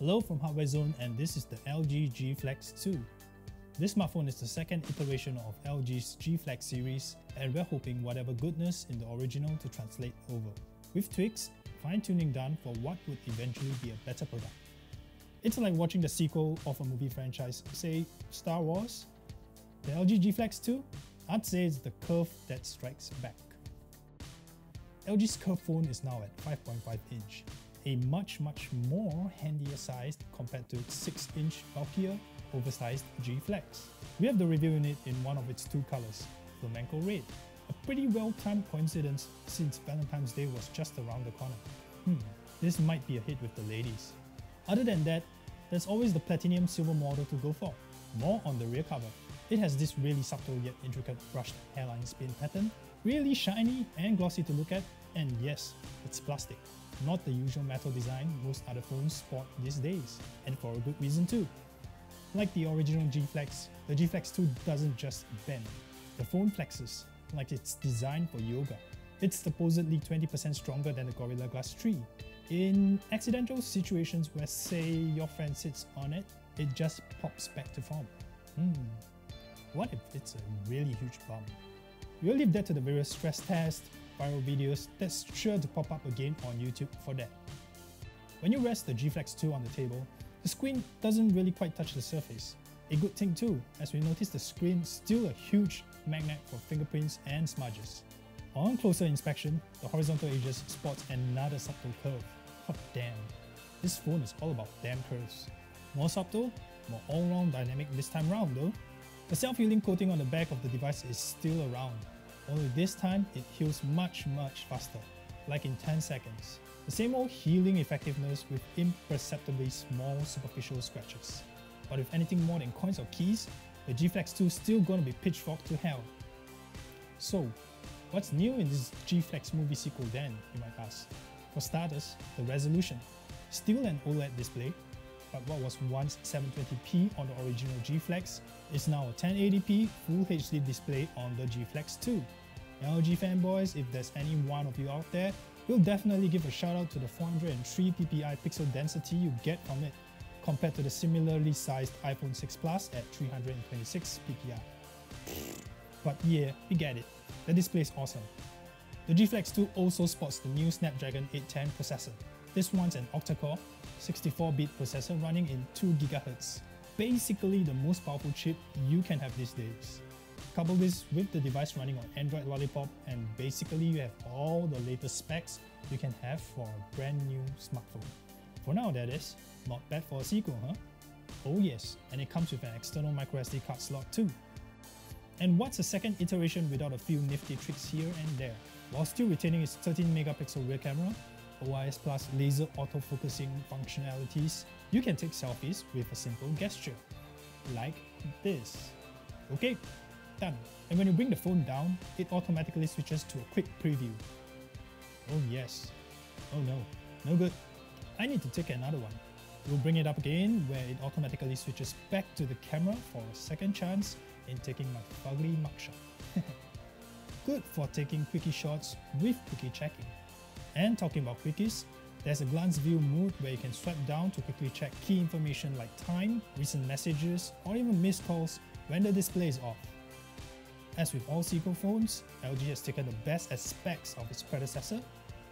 Hello from HardwareZone, and this is the LG G Flex2. This smartphone is the second iteration of LG's G Flex series, and we're hoping whatever goodness in the original to translate over, with tweaks, fine-tuning done for what would eventually be a better product. It's like watching the sequel of a movie franchise, say Star Wars. The LG G Flex2? I'd say it's the curve that strikes back. LG's curved phone is now at 5.5 inch, a much more handier size compared to its 6-inch bulkier, oversized G Flex. We have the review unit in one of its two colors, flamenco red. A pretty well-timed coincidence since Valentine's Day was just around the corner. This might be a hit with the ladies. Other than that, there's always the platinum silver model to go for. More on the rear cover. It has this really subtle yet intricate brushed hairline spin pattern, really shiny and glossy to look at, and yes, it's plastic. Not the usual metal design most other phones sport these days, and for a good reason too. Like the original G Flex, the G Flex2 doesn't just bend. The phone flexes, like it's designed for yoga. It's supposedly 20% stronger than the Gorilla Glass 3. In accidental situations where, say, your friend sits on it, it just pops back to form. What if it's a really huge bump? We'll leave that to the various stress tests, viral videos that's sure to pop up again on YouTube for that. When you rest the G Flex2 on the table, the screen doesn't really quite touch the surface. A good thing too, as we notice the screen still a huge magnet for fingerprints and smudges. On closer inspection, the horizontal edges sports another subtle curve. Hot damn, this phone is all about damn curves. More subtle, more all-round dynamic this time round though. The self-healing coating on the back of the device is still around, only this time it heals much faster, like in 10 seconds. The same old healing effectiveness with imperceptibly small superficial scratches. But with anything more than coins or keys, the G Flex2 is still gonna be pitchforked to hell. So, what's new in this G Flex movie sequel then, you might ask? For starters, the resolution. Still an OLED display, but what was once 720p on the original G Flex is now a 1080p Full HD display on the G Flex2. LG fanboys, if there's any one of you out there, we'll definitely give a shout out to the 403 ppi pixel density you get from it, compared to the similarly sized iPhone 6 Plus at 326 ppi. But yeah, we get it. The display is awesome. The G Flex2 also sports the new Snapdragon 810 processor. This one's an octa-core, 64-bit processor running in 2 GHz. Basically the most powerful chip you can have these days. Couple this with the device running on Android Lollipop, and basically you have all the latest specs you can have for a brand new smartphone. For now that is, not bad for a sequel, huh? Oh yes, and it comes with an external microSD card slot too. And what's a second iteration without a few nifty tricks here and there? While still retaining its 13-megapixel rear camera, OIS plus laser autofocusing functionalities, you can take selfies with a simple gesture, like this. Okay, done. And when you bring the phone down, it automatically switches to a quick preview. Oh yes. Oh no, no good. I need to take another one. We'll bring it up again where it automatically switches back to the camera for a second chance in taking my fugly mugshot. Good for taking quickie shots with quickie checking. And talking about quickies, there's a glance view mode where you can swipe down to quickly check key information like time, recent messages, or even missed calls when the display is off. As with all sequel phones, LG has taken the best aspects of its predecessor,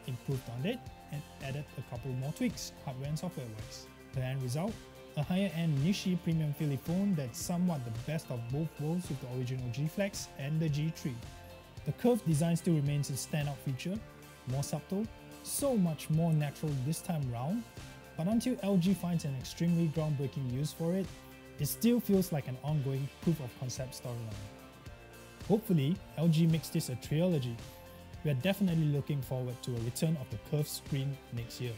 improved on it, and added a couple more tweaks, hardware and software wise. The end result? A higher-end niche premium feely phone that's somewhat the best of both worlds with the original G Flex and the G3. The curved design still remains its standout feature, more subtle, so much more natural this time round, but until LG finds an extremely groundbreaking use for it, it still feels like an ongoing proof of concept storyline. Hopefully, LG makes this a trilogy. We are definitely looking forward to a return of the curved screen next year.